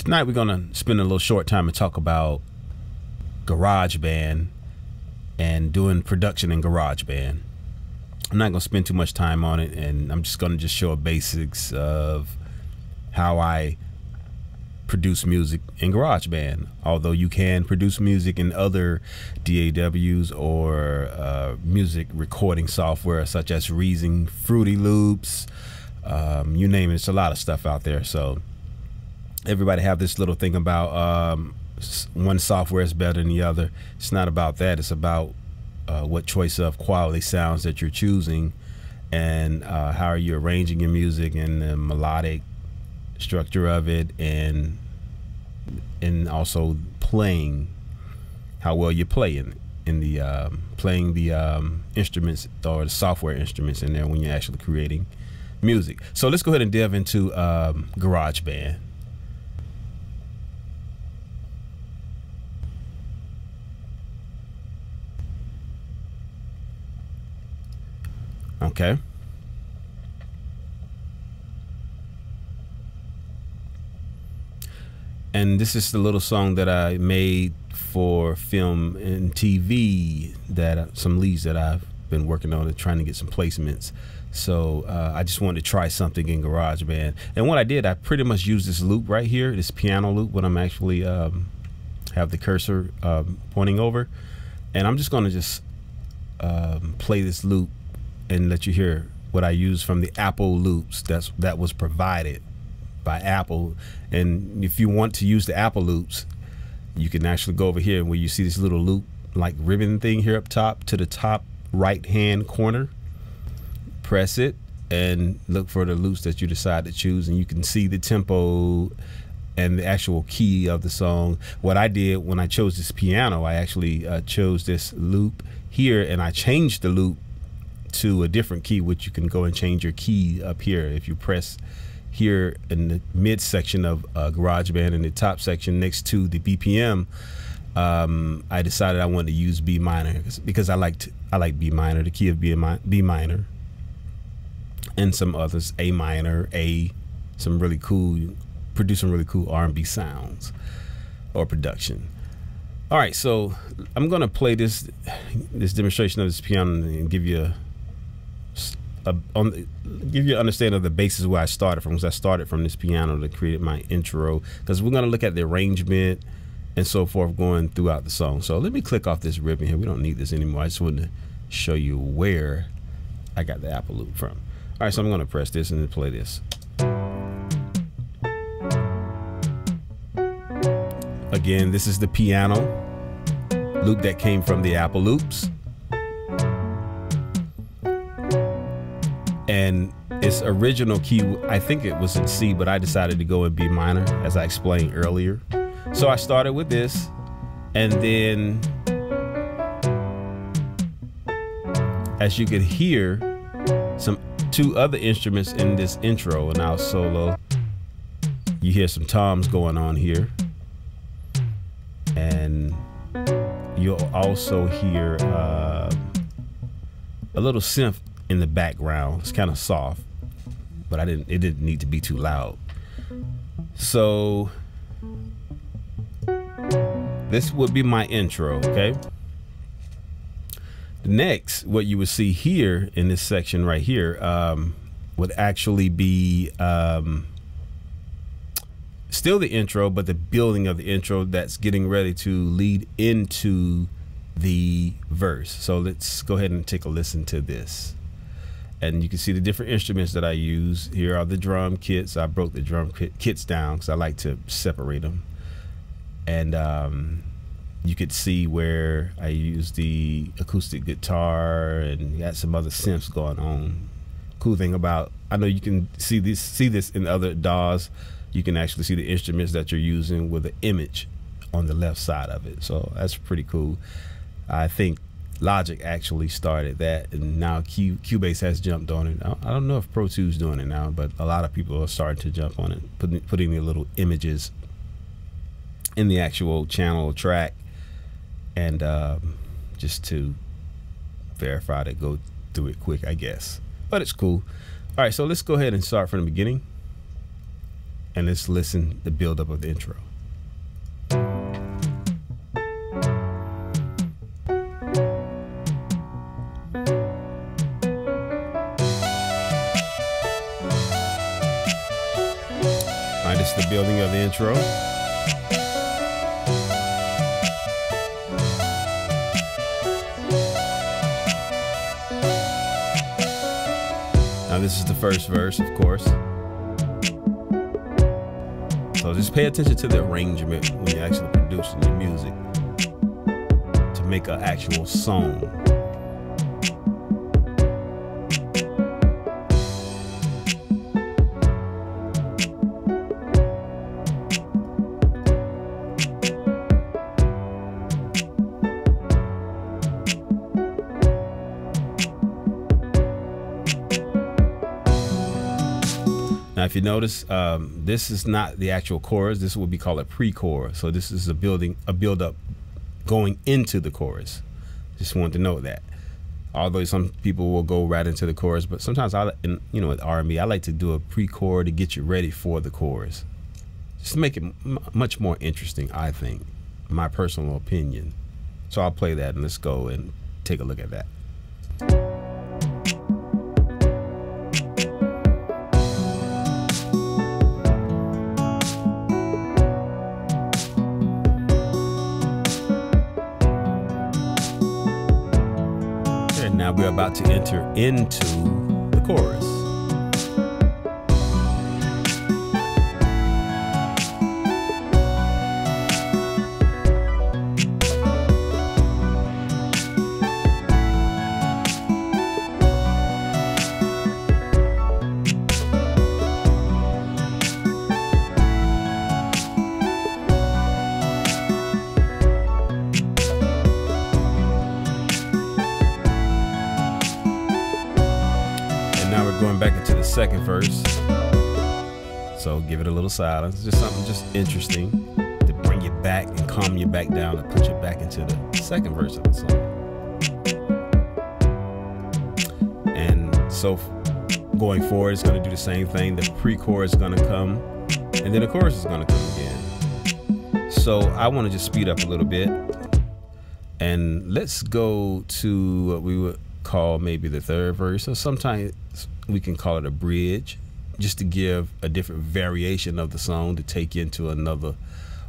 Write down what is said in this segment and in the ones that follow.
Tonight we're gonna spend a little short time and talk about GarageBand and doing production in GarageBand. I'm not gonna spend too much time on it, and I'm just gonna show a basics of how I produce music in GarageBand. Although you can produce music in other DAWs or music recording software such as Reason, Fruity Loops, you name it. It's a lot of stuff out there. So everybody have this little thing about one software is better than the other. It's not about that. It's about what choice of quality sounds that you're choosing, and how are you arranging your music, and the melodic structure of it, and also playing, how well you play in the playing the instruments or the software instruments in there when you're actually creating music. So let's go ahead and delve into GarageBand. Okay. And this is the little song that I made for film and TV, that some leads that I've been working on and trying to get some placements. So I just wanted to try something in GarageBand. And what I did, I pretty much used this loop right here, this piano loop, when I'm actually have the cursor pointing over. And I'm just going to play this loop and let you hear what I use from the Apple loops that was provided by Apple. And if you want to use the Apple loops, you can actually go over here where you see this little loop like ribbon thing here up top, to the top right hand corner. Press it and look for the loops that you decide to choose, and you can see the tempo and the actual key of the song. What I did when I chose this piano, I actually chose this loop here, and I changed the loop to a different key, which you can go and change your key up here. If you press here in the mid section of GarageBand, in the top section next to the BPM, I decided I wanted to use B minor because I like B minor, the key of B minor, and some others, A minor, some really cool, produce some really cool R&B sounds or production. All right, so I'm gonna play this demonstration of this piano and give you give you an understanding of the basis where I started from, because I started from this piano to create my intro, because we're gonna look at the arrangement and so forth going throughout the song. So let me click off this ribbon here. We don't need this anymore. I just wanted to show you where I got the Apple loop from. All right, so I'm gonna press this and then play this. Again, this is the piano loop that came from the Apple loops. And its original key, I think it was in C, but I decided to go in B minor, as I explained earlier. So I started with this, and then as you could hear, two other instruments in this intro, and now solo. You hear some toms going on here, and you'll also hear a little synth in the background. It's kind of soft, but it didn't need to be too loud. So this would be my intro, okay? Next, what you would see here in this section right here would actually be still the intro, but the building of the intro that's getting ready to lead into the verse. So let's go ahead and take a listen to this. And you can see the different instruments that I use. Here are the drum kits. I broke the drum kits down because I like to separate them. And you could see where I use the acoustic guitar and got some other synths going on. Cool thing about, I know you can see this in other DAWs. You can actually see the instruments that you're using with an image on the left side of it. So that's pretty cool. I think Logic actually started that, and now Cubase has jumped on it. I don't know if Pro Tools doing it now, but a lot of people are starting to jump on it, putting the little images in the actual channel track, and just to verify to go through it quick, I guess. But it's cool. All right, so let's go ahead and start from the beginning. and let's listen the buildup of the intro. All right, this is the building of the intro. Now this is the first verse, of course. So just pay attention to the arrangement when you're actually producing your music to make an actual song. Now, if you notice, this is not the actual chorus. This is what we call a pre-chorus. So this is a build-up going into the chorus. Just wanted to know that. Although some people will go right into the chorus, but sometimes with R&B, I like to do a pre-chorus to get you ready for the chorus, just to make it much more interesting. I think, my personal opinion. So I'll play that, and let's go and take a look at that. Now we're about to enter into the chorus. Going back into the second verse, so give it a little silence, just something just interesting to bring you back and calm you back down and put you back into the second verse of the song. And so going forward, it's going to do the same thing. The pre-chorus is going to come, and then the chorus is going to come again. So I want to just speed up a little bit, and let's go to what we would call maybe the third verse. So sometimes we can call it a bridge, just to give a different variation of the song, to take you into another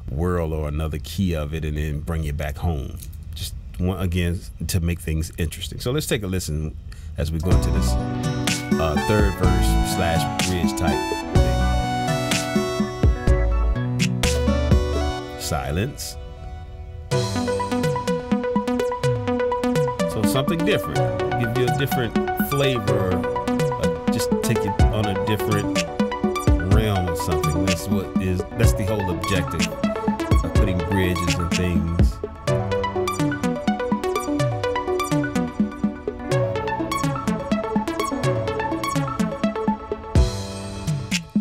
world or another key of it, and then bring you back home. Just again, to make things interesting. So let's take a listen as we go into this third verse / bridge type thing. Silence. So something different, give you a different flavor. Just take it on a different realm of something. That's the whole objective of putting bridges and things.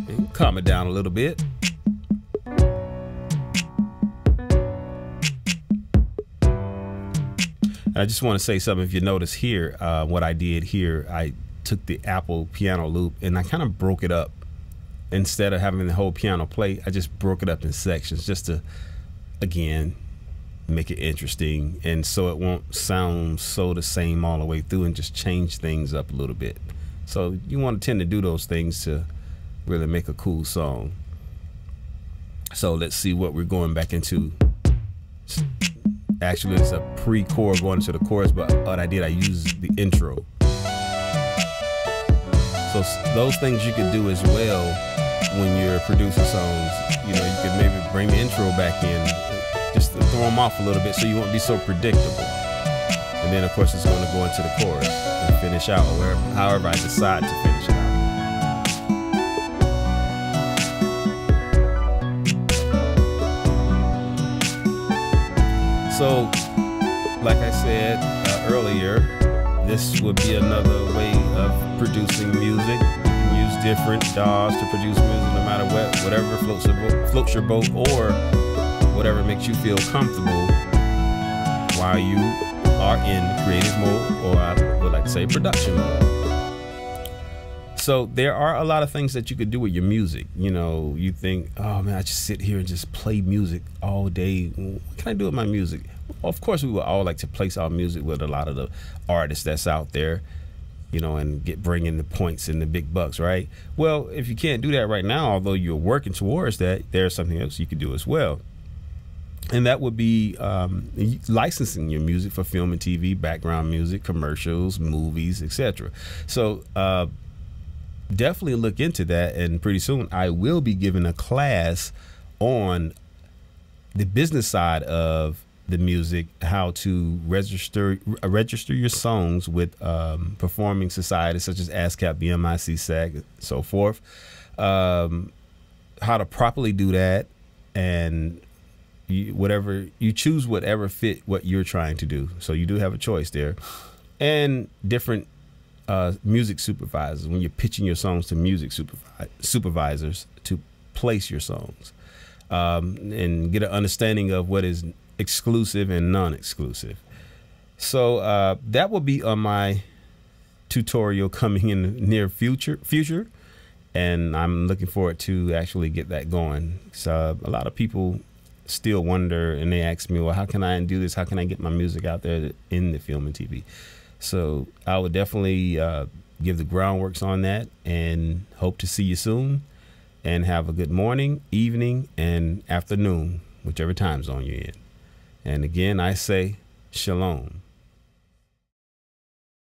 And calm it down a little bit. And I just want to say something. If you notice here, what I did here, I took the Apple piano loop and I kind of broke it up. Instead of having the whole piano play, I just broke it up in sections, just to, again, make it interesting, and so it won't sound so the same all the way through, and just change things up a little bit. So you want to tend to do those things to really make a cool song. So let's see what we're going back into. Actually, it's a pre-chorus going into the chorus, but what I did, I used the intro. So those things you can do as well when you're producing songs. You know, you can maybe bring the intro back in, just to throw them off a little bit, so you won't be so predictable. And then, of course, it's going to go into the chorus and finish out, or however I decide to finish it out. So, like I said earlier, this would be another way of producing music. You can use different DAWs to produce music, no matter what, whatever floats your boat, or whatever makes you feel comfortable while you are in creative mode, or I would like to say production mode. So there are a lot of things that you could do with your music. You know, you think, oh man, I just sit here and just play music all day. What can I do with my music? Well, of course, we would all like to place our music with a lot of the artists that's out there, you know, and bring in the points and the big bucks, right? Well, if you can't do that right now, although you're working towards that, there's something else you could do as well. And that would be licensing your music for film and TV, background music, commercials, movies, etc. So definitely look into that, and pretty soon I will be giving a class on the business side of the music, how to register your songs with performing societies such as ASCAP, BMI, CSAC, so forth. How to properly do that, and whatever you choose, whatever fit what you're trying to do. So you do have a choice there, and different music supervisors when you're pitching your songs to music supervisors to place your songs, and get an understanding of what is exclusive and non-exclusive. So that will be on my tutorial coming in the near future, and I'm looking forward to actually get that going. So a lot of people still wonder, and they ask me, well, how can I do this? How can I get my music out there in the film and TV? So I would definitely give the groundworks on that, and hope to see you soon, and have a good morning, evening, and afternoon, whichever time zone you're in. And again, I say shalom.